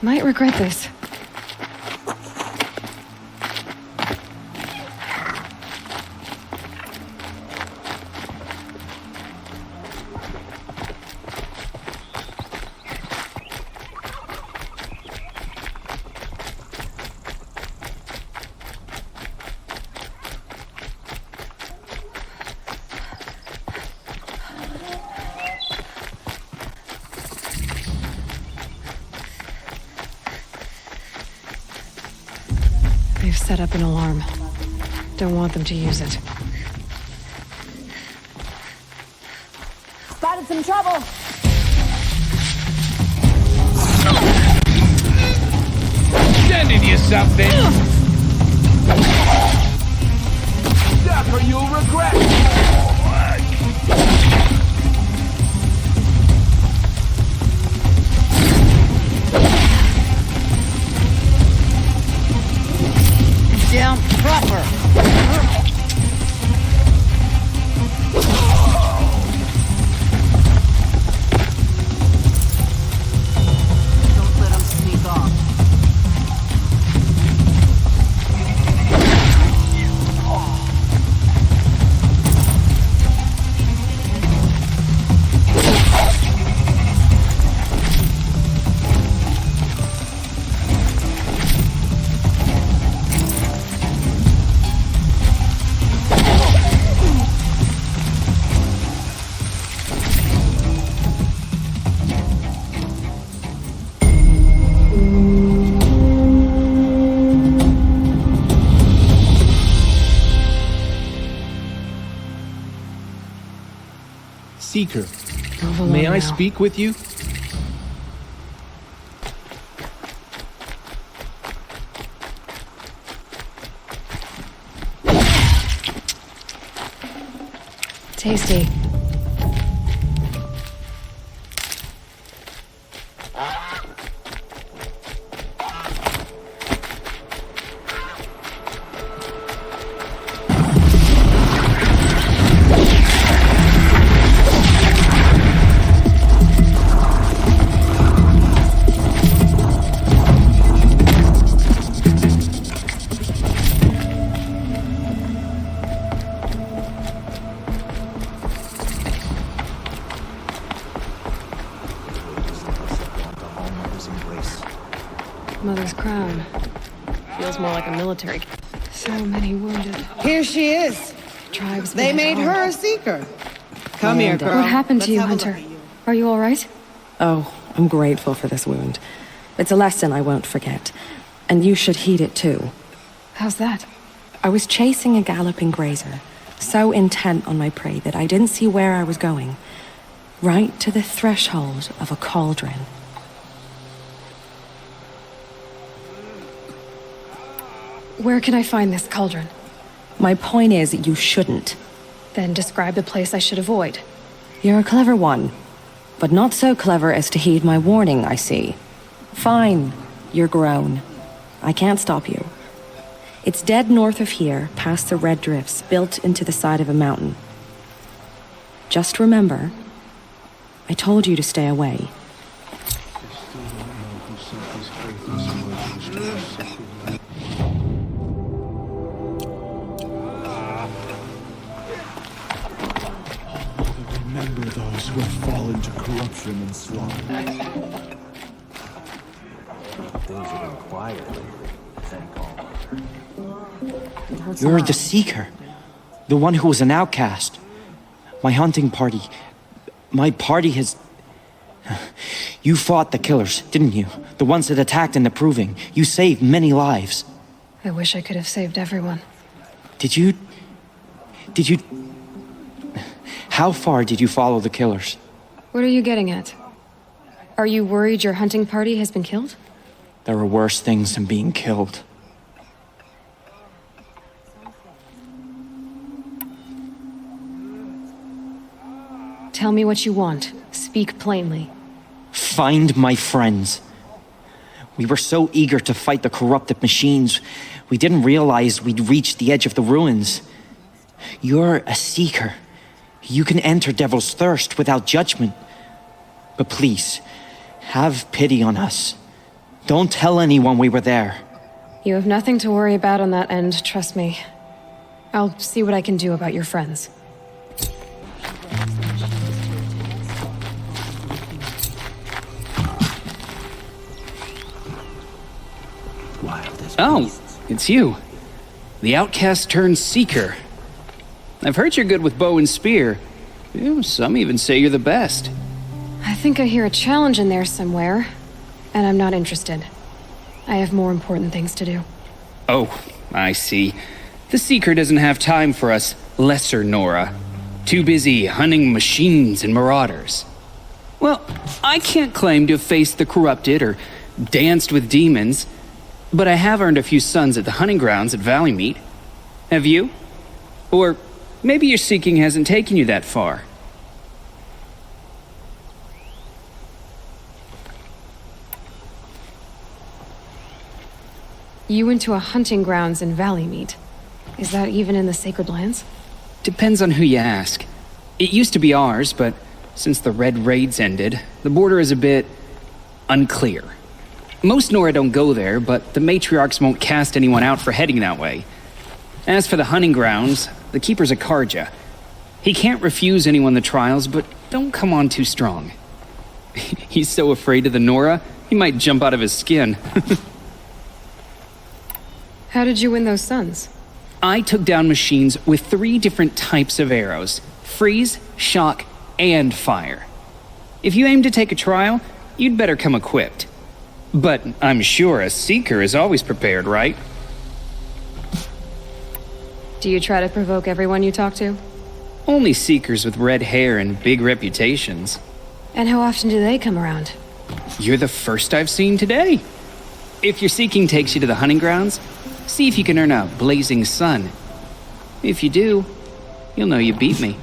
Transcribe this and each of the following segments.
Might regret this. They've set up an alarm. Don't want them to use it. Spotted some trouble! Sending you something! Death or you'll regret! Down proper! Don't let him sneak off. Seeker, may I speak with you? Tasty. Mother's crown. Feels more like a military. So many wounded. Here she is. Tribes. They made her a seeker. Come here, girl. What happened to Let's you, have a look Hunter? at you. Are you all right? Oh, I'm grateful for this wound. It's a lesson I won't forget. And you should heed it too. How's that? I was chasing a galloping grazer, so intent on my prey that I didn't see where I was going. Right to the threshold of a cauldron. Where can I find this cauldron? My point is, you shouldn't. Then describe the place I should avoid. You're a clever one, but not so clever as to heed my warning, I see. Fine, you're grown. I can't stop you. It's dead north of here, past the red drifts built into the side of a mountain. Just remember, I told you to stay away. Remember those who have fallen to corruption and slaughter. Things have been quiet lately. Thank all. You're the Seeker. The one who was an outcast. My hunting party. My party has... You fought the killers, didn't you? The ones that attacked in the Proving. You saved many lives. I wish I could have saved everyone. Did you... How far did you follow the killers? What are you getting at? Are you worried your hunting party has been killed? There are worse things than being killed. Tell me what you want. Speak plainly. Find my friends. We were so eager to fight the corrupted machines, we didn't realize we'd reached the edge of the ruins. You're a Seeker. You can enter Devil's Thirst without judgment. But please, have pity on us. Don't tell anyone we were there. You have nothing to worry about on that end, trust me. I'll see what I can do about your friends. Oh, it's you. The outcast turned seeker. I've heard you're good with bow and spear. Some even say you're the best. I think I hear a challenge in there somewhere, and I'm not interested. I have more important things to do. Oh, I see. The Seeker doesn't have time for us lesser Nora. Too busy hunting machines and marauders. Well, I can't claim to have faced the corrupted or danced with demons, but I have earned a few suns at the hunting grounds at Valley Meet. Have you? Or maybe your seeking hasn't taken you that far. You went to a hunting grounds in Valley Meet. Is that even in the Sacred Lands? Depends on who you ask. It used to be ours, but since the Red Raids ended, the border is a bit unclear. Most Nora don't go there, but the matriarchs won't cast anyone out for heading that way. As for the hunting grounds, the keeper's a Karja. He can't refuse anyone the trials, but don't come on too strong. He's so afraid of the Nora, he might jump out of his skin. How did you win those suns? I took down machines with 3 different types of arrows: freeze, shock, and fire. If you aim to take a trial, you'd better come equipped. But I'm sure a Seeker is always prepared, right? Do you try to provoke everyone you talk to? Only Seekers with red hair and big reputations. And how often do they come around? You're the first I've seen today. If your seeking takes you to the hunting grounds, see if you can earn a blazing sun. If you do, you'll know you beat me.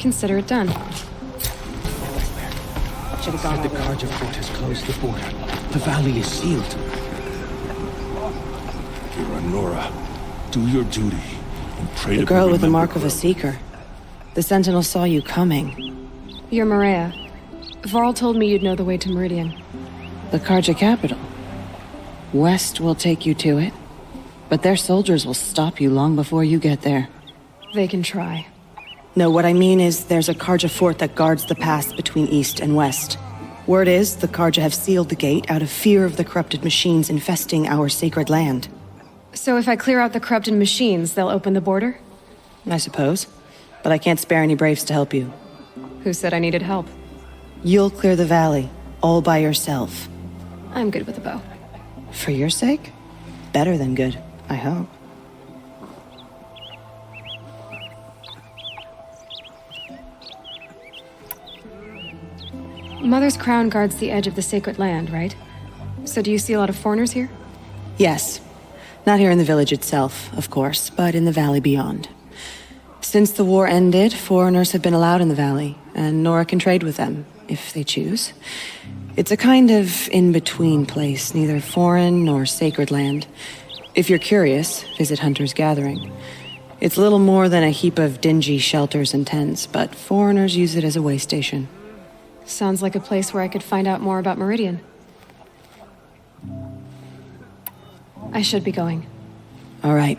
Consider it done. Should have gone. The Karja fort has closed the border. The valley is sealed. You're a Nora. Do your duty and pray The to girl be with the mark of a remembered. seeker. The Sentinel saw you coming. You're Maria. Varl told me you'd know the way to Meridian. The Karja capital. West will take you to it, but their soldiers will stop you long before you get there. They can try. No, what I mean is there's a Karja fort that guards the pass between East and West. Word is the Karja have sealed the gate out of fear of the corrupted machines infesting our sacred land. So if I clear out the corrupted machines, they'll open the border? I suppose. But I can't spare any braves to help you. Who said I needed help? You'll clear the valley, all by yourself. I'm good with a bow. For your sake? Better than good, I hope. Mother's crown guards the edge of the sacred land, right? So do you see a lot of foreigners here? Yes. Not here in the village itself, of course, but in the valley beyond. Since the war ended, foreigners have been allowed in the valley, and Nora can trade with them, if they choose. It's a kind of in-between place, neither foreign nor sacred land. If you're curious, visit Hunter's Gathering. It's little more than a heap of dingy shelters and tents, but foreigners use it as a way station. Sounds like a place where I could find out more about Meridian. I should be going. All right.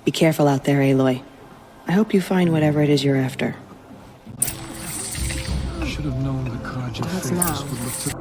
Be careful out there, Aloy. I hope you find whatever it is you're after. Should have known the Karja What's faces now? would look to...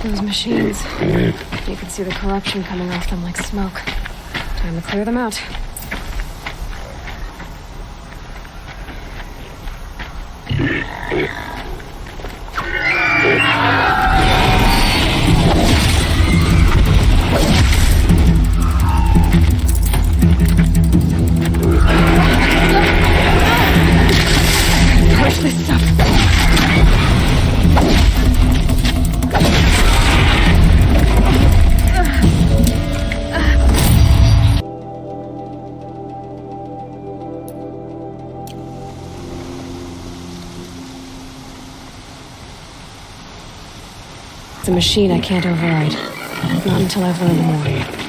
Those machines. You can see the corruption coming off them like smoke. Time to clear them out. Push this stuff. a machine I can't override. Not until I've learned more.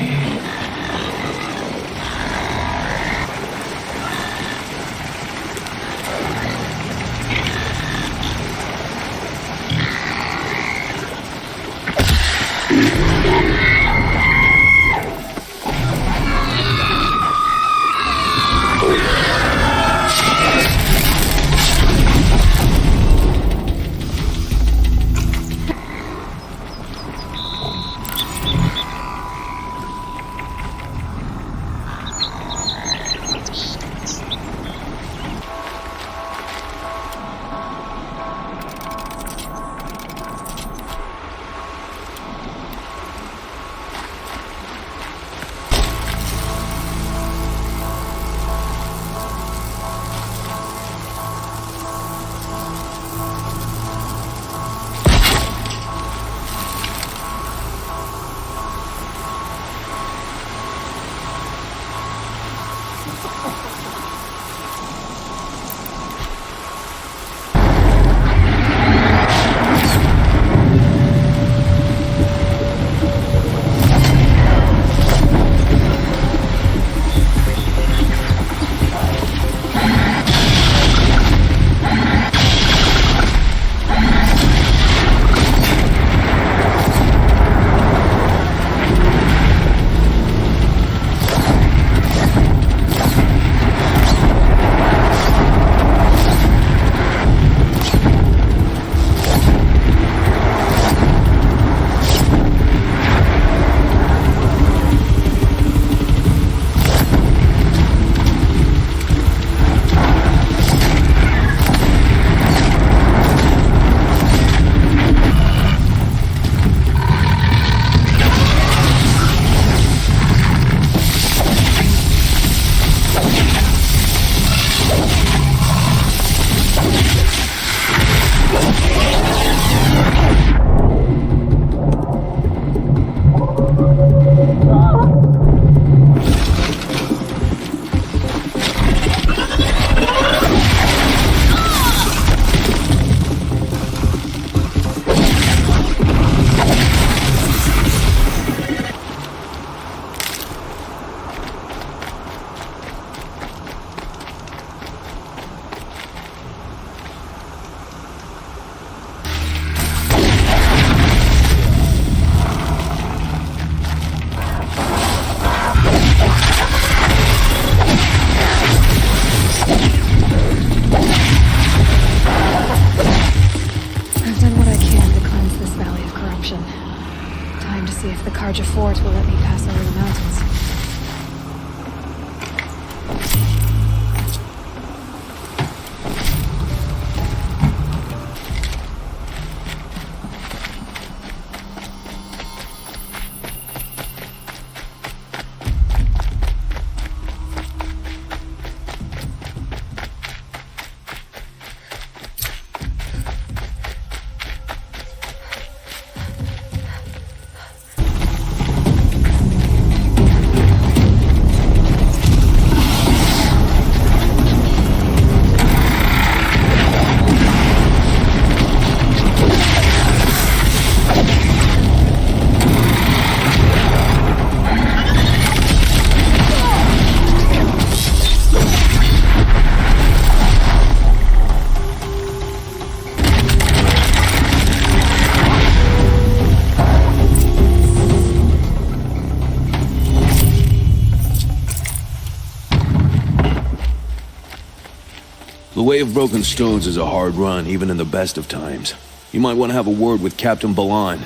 The Way of Broken Stones is a hard run, even in the best of times. You might want to have a word with Captain Balan.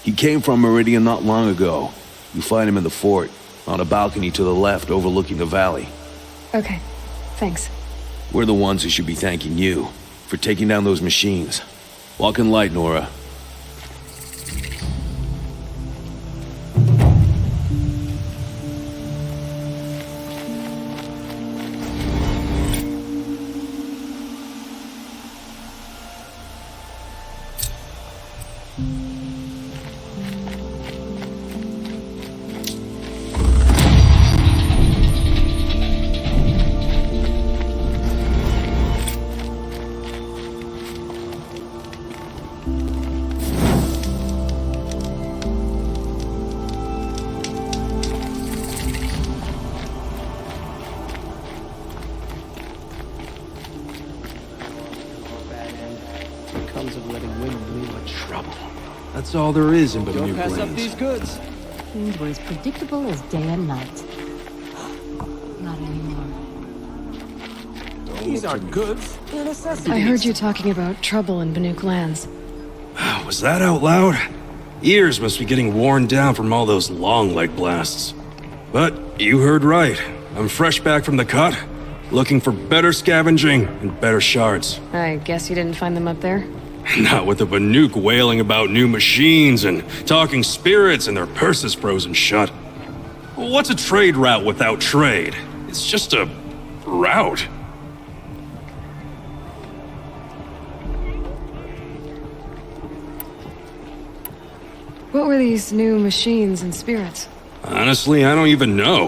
He came from Meridian not long ago. You find him in the fort, on a balcony to the left overlooking the valley. Okay, thanks. We're the ones who should be thanking you for taking down those machines. Walk in light, Nora. That's all there is in Don't Banuk pass up lands. these goods. Things were as predictable as day and night. Not anymore. These aren't goods. They're necessities. I heard you talking about trouble in Banuk lands. Was that out loud? Ears must be getting worn down from all those long leg blasts. But you heard right. I'm fresh back from the cut, looking for better scavenging and better shards. I guess you didn't find them up there? Not with the Banuk wailing about new machines and talking spirits and their purses frozen shut. What's a trade route without trade? It's just a route. What were these new machines and spirits? Honestly, I don't even know.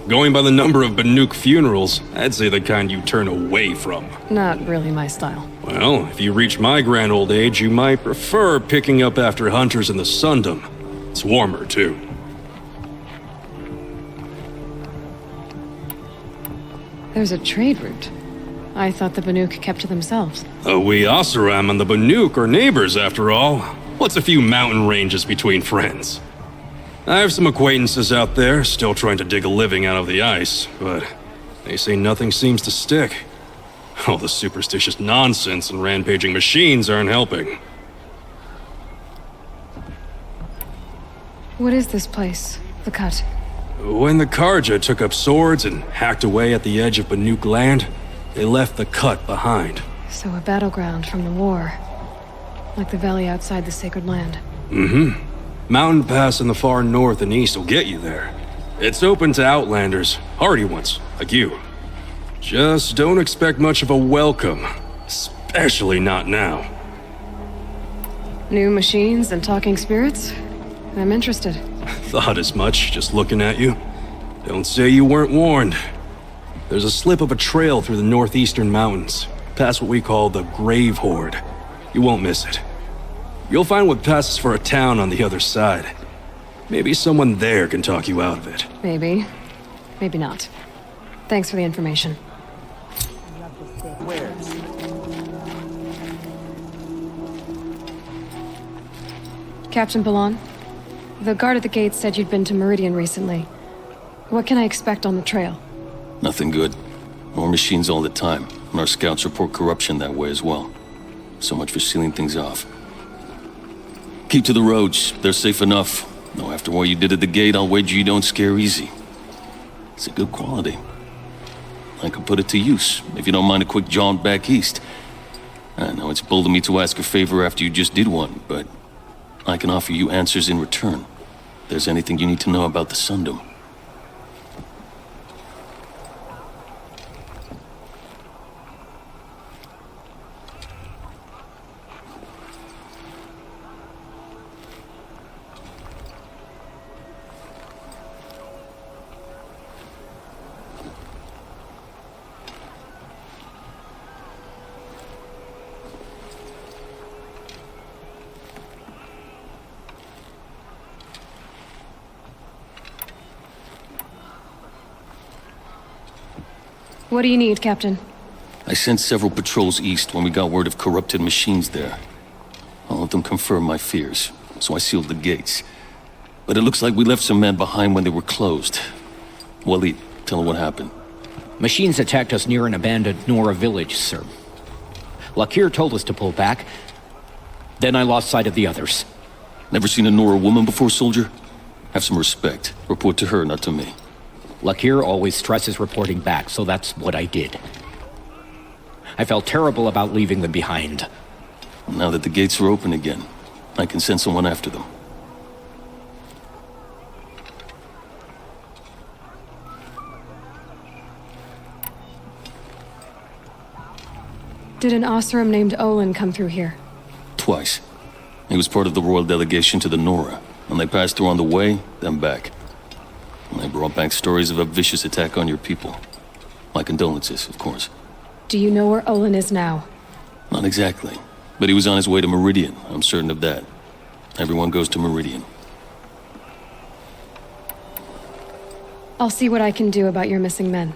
Going by the number of Banuk funerals, I'd say the kind you turn away from. Not really my style. Well, if you reach my grand old age, you might prefer picking up after hunters in the Sundom. It's warmer, too. There's a trade route. I thought the Banuk kept to themselves. We Oseram and the Banuk are neighbors, after all. What's a few mountain ranges between friends? I have some acquaintances out there, still trying to dig a living out of the ice, but they say nothing seems to stick. All the superstitious nonsense and rampaging machines aren't helping. What is this place? The Cut? When the Karja took up swords and hacked away at the edge of Banuk land, they left the Cut behind. So a battleground from the war. Like the valley outside the Sacred Land. Mm-hmm. Mountain Pass in the far north and east will get you there. It's open to outlanders, hardy ones, like you. Just don't expect much of a welcome, especially not now. New machines and talking spirits? I'm interested. Thought as much, just looking at you. Don't say you weren't warned. There's a slip of a trail through the northeastern mountains, past what we call the Grave Horde. You won't miss it. You'll find what passes for a town on the other side. Maybe someone there can talk you out of it. Maybe. Maybe not. Thanks for the information. Captain Balan, the guard at the gate said you'd been to Meridian recently. What can I expect on the trail? Nothing good. More machines all the time, and our scouts report corruption that way as well. So much for sealing things off. Keep to the roads. They're safe enough. Though after what you did at the gate, I'll wager you don't scare easy. It's a good quality. I could put it to use, if you don't mind a quick jaunt back east. I know it's bold of me to ask a favor after you just did one, but I can offer you answers in return. If there's anything you need to know about the Sundom. What do you need, Captain? I sent several patrols east when we got word of corrupted machines there. All of them confirmed my fears, so I sealed the gates. But it looks like we left some men behind when they were closed. Waleed, tell her what happened. Machines attacked us near an abandoned Nora village, sir. Lakir told us to pull back. Then I lost sight of the others. Never seen a Nora woman before, soldier? Have some respect. Report to her, not to me. Lakir always stresses reporting back, so that's what I did. I felt terrible about leaving them behind. Now that the gates are open again, I can send someone after them. Did an Oseram named Olin come through here? Twice. He was part of the royal delegation to the Nora, and they passed through on the way, then back. And they brought back stories of a vicious attack on your people. My condolences, of course. Do you know where Olin is now? Not exactly, but he was on his way to Meridian, I'm certain of that. Everyone goes to Meridian. I'll see what I can do about your missing men.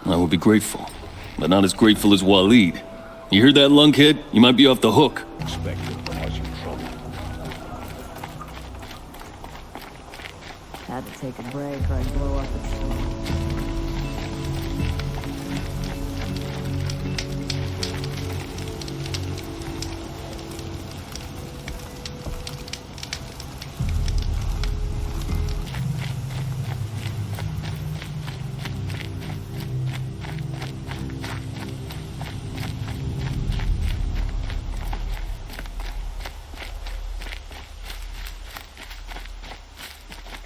I would be grateful, but not as grateful as Waleed. You hear that, lunkhead? You might be off the hook. Had to take a break or I'd blow up its